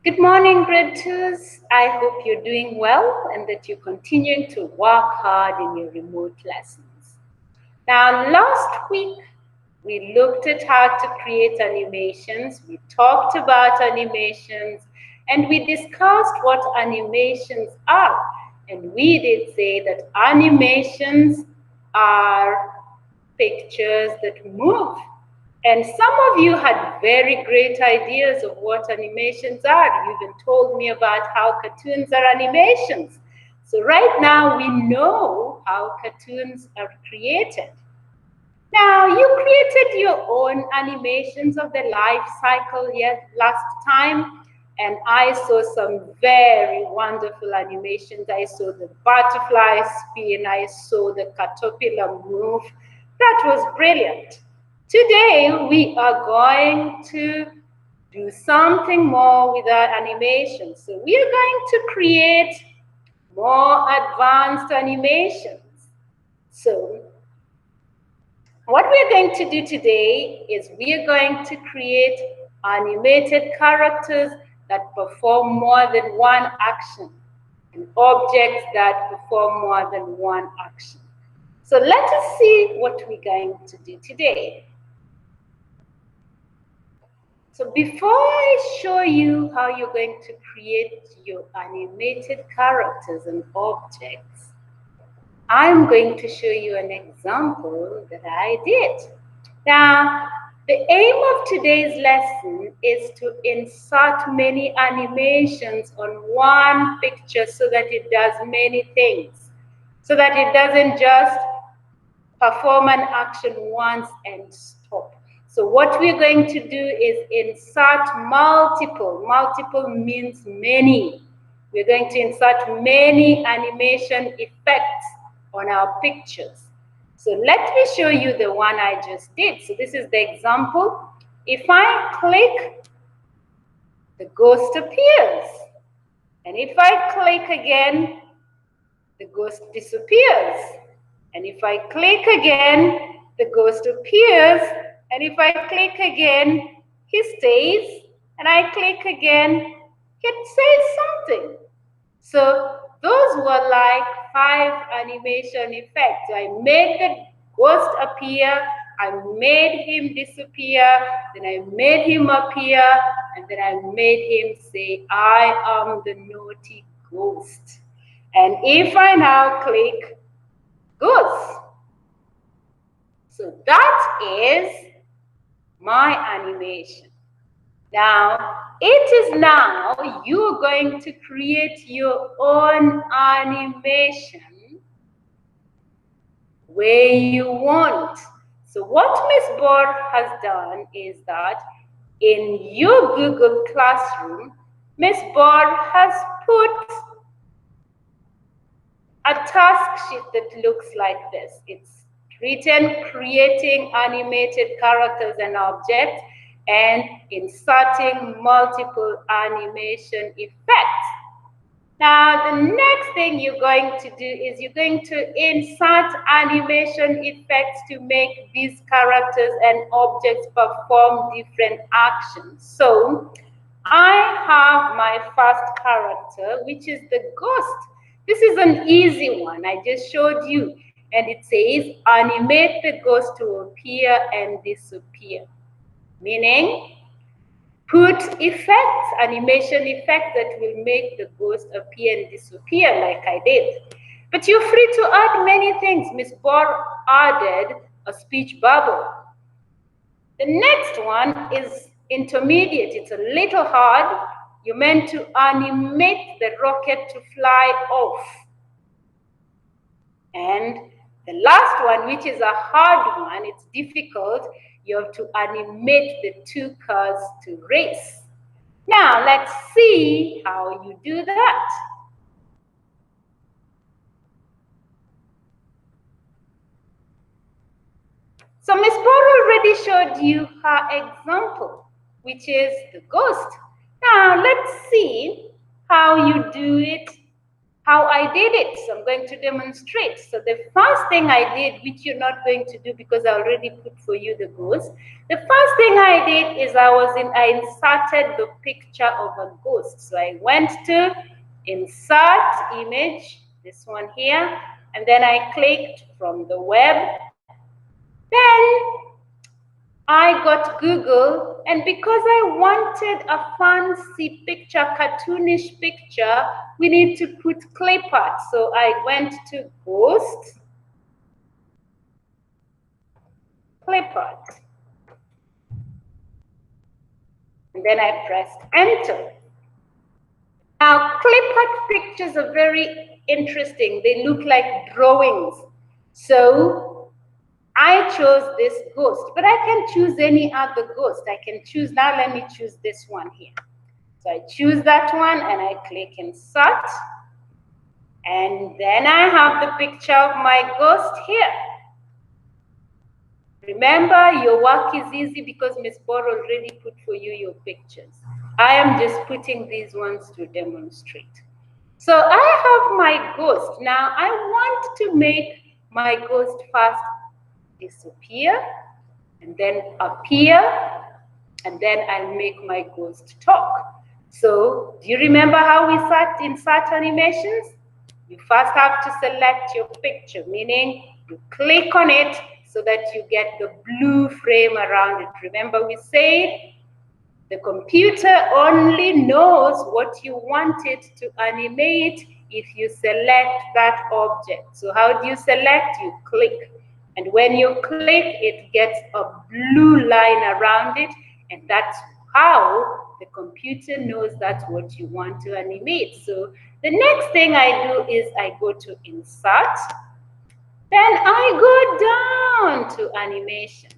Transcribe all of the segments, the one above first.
Good morning, grade twos. I hope you're doing well and that you're continuing to work hard in your remote lessons. Now, last week, we looked at how to create animations. We talked about animations and we discussed what animations are. And we did say that animations are pictures that move. And some of you had very great ideas of what animations are. You even told me about how cartoons are animations. So right now we know how cartoons are created. Now you created your own animations of the life cycle last time, and I saw some very wonderful animations. I saw the butterfly spin, I saw the caterpillar move. That was brilliant. Today we are going to do something more with our animations. So we are going to create more advanced animations. So what we're going to do today is we are going to create animated characters that perform more than one action and objects that perform more than one action. So let us see what we're going to do today. So before I show you how you're going to create your animated characters and objects, I'm going to show you an example that I did. Now, the aim of today's lesson is to insert many animations on one picture so that it does many things, so that it doesn't just perform an action once and stop. So what we're going to do is insert multiple. Multiple means many. We're going to insert many animation effects on our pictures. So let me show you the one I just did. So this is the example. If I click, the ghost appears. And if I click again, the ghost disappears. And if I click again, the ghost appears. And if I click again, he stays. And I click again, it says something. So those were like 5 animation effects. I made the ghost appear, I made him disappear, then I made him appear, and then I made him say, I am the naughty ghost. And if I now click ghost, so that is my animation. Now, it is now you're going to create your own animation where you want. So what Miss Board has done is that in your Google Classroom, Miss Board has put a task sheet that looks like this. It's written creating animated characters and objects and inserting multiple animation effects. Now, the next thing you're going to do is you're going to insert animation effects to make these characters and objects perform different actions. So, I have my first character, which is the ghost. This is an easy one. I just showed you. And it says, animate the ghost to appear and disappear. Meaning, put effects, animation effects that will make the ghost appear and disappear like I did. But you're free to add many things. Miss Board added a speech bubble. The next one is intermediate. It's a little hard. You're meant to animate the rocket to fly off. And the last one, which is a hard one, it's difficult, you have to animate the 2 cars to race. Now, let's see how you do that. So Ms. Paul already showed you her example, which is the ghost. Now, let's see how you do it, how I did it. So I'm going to demonstrate. So the first thing I did, which you're not going to do because I already put for you the ghost. The first thing I did is I inserted the picture of a ghost. So I went to insert image, this one here, and then I clicked from the web. Then I got Google, and because I wanted a fancy picture, cartoonish picture, we need to put clip art. So I went to Ghost, clip art. And then I pressed enter. Now, clip art pictures are very interesting. They look like drawings. So I chose this ghost, but I can choose any other ghost. I can choose, now let me choose this one here. So I choose that one and I click insert. And then I have the picture of my ghost here. Remember, your work is easy because Ms. Bor already put for you your pictures. I am just putting these ones to demonstrate. So I have my ghost. Now I want to make my ghost first disappear and then appear, and then I'll make my ghost talk. So do you remember how we insert animations? You first have to select your picture, meaning you click on it so that you get the blue frame around it. Remember we said the computer only knows what you want it to animate if you select that object. So how do you select? You click. And when you click, it gets a blue line around it, and that's how the computer knows that's what you want to animate. So the next thing I do is I go to insert, then I go down to animations.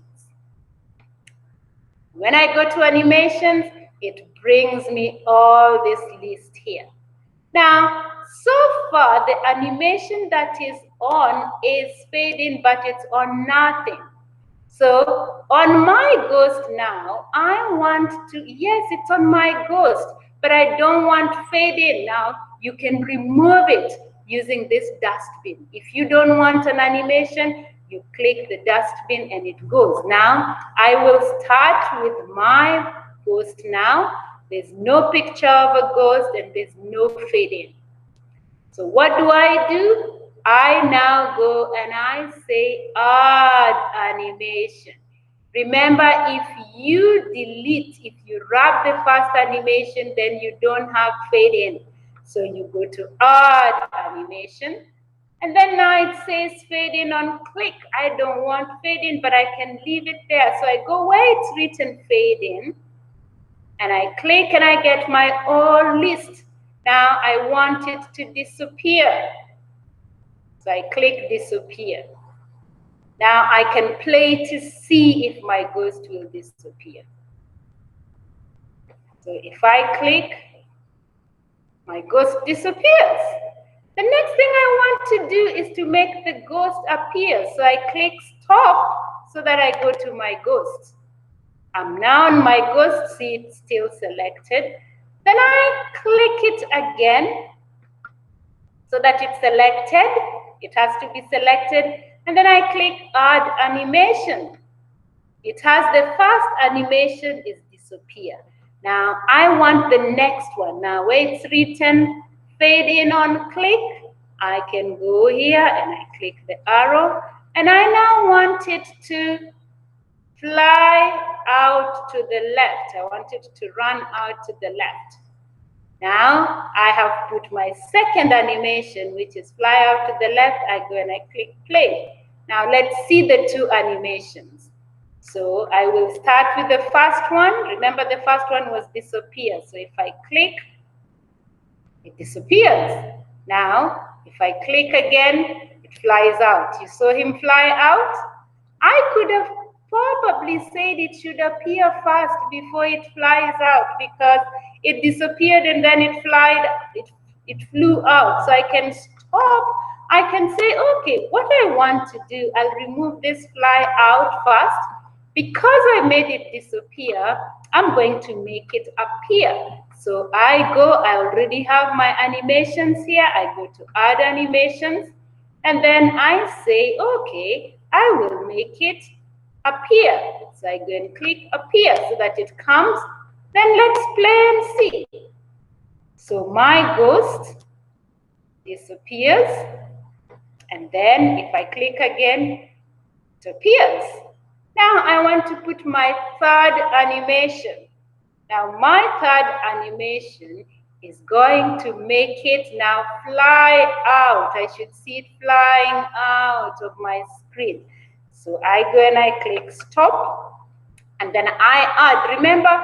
When I go to animations, it brings me all this list here. Now, so far, the animation that is on is fading, but it's on nothing. So on my ghost now, I want to, yes, it's on my ghost, but I don't want fading. Now, you can remove it using this dustbin. If you don't want an animation, you click the dustbin and it goes. Now, I will start with my ghost now. There's no picture of a ghost and there's no fading. So what do? I now go and I say add animation. Remember, if you delete, if you wrap the first animation, then you don't have fade in. So you go to add animation. And then now it says fade in on click. I don't want fade in, but I can leave it there. So I go where it's written fade in, and I click and I get my all list. Now I want it to disappear. So I click disappear. Now I can play to see if my ghost will disappear. So if I click, my ghost disappears. The next thing I want to do is to make the ghost appear. So I click stop so that I go to my ghost. I'm now on my ghost, see it's still selected. Then I click it again so that it's selected. It has to be selected. And then I click add animation. It has the first animation is disappear. Now I want the next one. Now where it's written fade in on click, I can go here and I click the arrow. And I now want it to fly out to the left. I want it to run out to the left. Now I have put my second animation, which is fly out to the left. I go and I click play. Now let's see the two animations. So I will start with the first one. Remember the first one was disappear. So if I click, it disappears. Now, if I click again, it flies out. You saw him fly out? I could have probably said it should appear first before it flies out because it disappeared and then it flew out. So I can stop. I can say, okay, what I want to do, I'll remove this fly out first. Because I made it disappear, I'm going to make it appear. So I already have my animations here. I go to add animations, and then I say, okay, I will make it appear. So I go and click appear so that it comes. Then let's play and see. So my ghost disappears, and then if I click again, it appears. Now I want to put my third animation. Now my third animation is going to make it now fly out. I should see it flying out of my screen. So I go and I click stop, and then I add. Remember,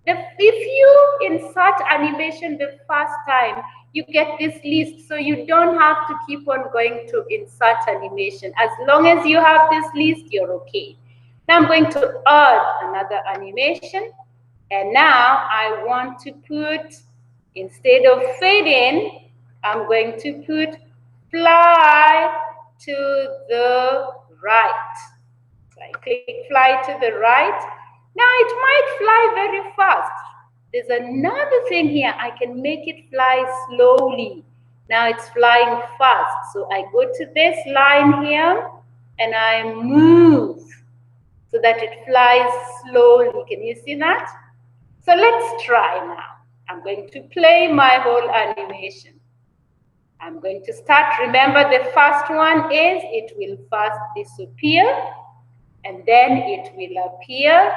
if you insert animation the first time, you get this list, so you don't have to keep on going to insert animation. As long as you have this list, you're okay. Now I'm going to add another animation, and now I want to put, instead of fade in, I'm going to put fly to the right. So I click fly to the right. Now it might fly very fast. There's another thing here. I can make it fly slowly. Now it's flying fast. So I go to this line here and I move so that it flies slowly. Can you see that? So let's try now. I'm going to play my whole animation. I'm going to start. Remember, the first one is it will first disappear, and then it will appear,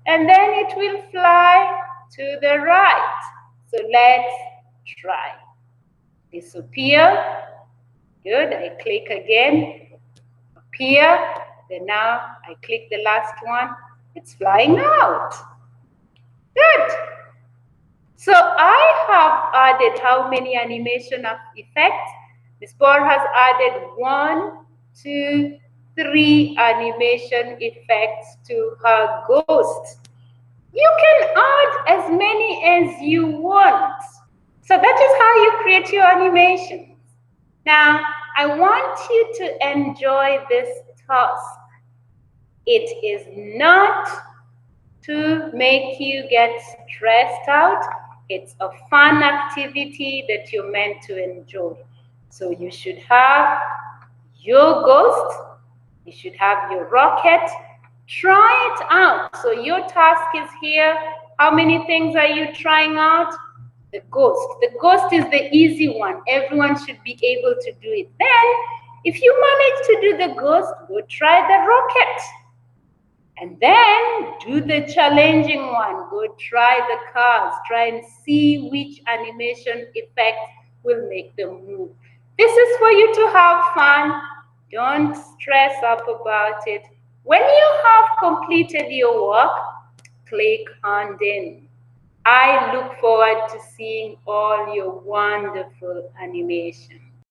and then it will fly to the right. So let's try. Disappear. Good. I click again. Appear. Then now I click the last one. It's flying out. Good. So I have added how many animation of effects? Ms. Paul has added 1, 2, 3 animation effects to her ghost. You can add as many as you want. So that is how you create your animations. Now, I want you to enjoy this task. It is not to make you get stressed out. It's a fun activity that you're meant to enjoy. So you should have your ghost, you should have your rocket. Try it out. So your task is here. How many things are you trying out? The ghost. The ghost is the easy one. Everyone should be able to do it. Then, if you manage to do the ghost, go try the rocket. And then do the challenging one. Go try the cars. Try and see which animation effect will make them move. This is for you to have fun. Don't stress up about it. When you have completed your work, click hand in. I look forward to seeing all your wonderful animations.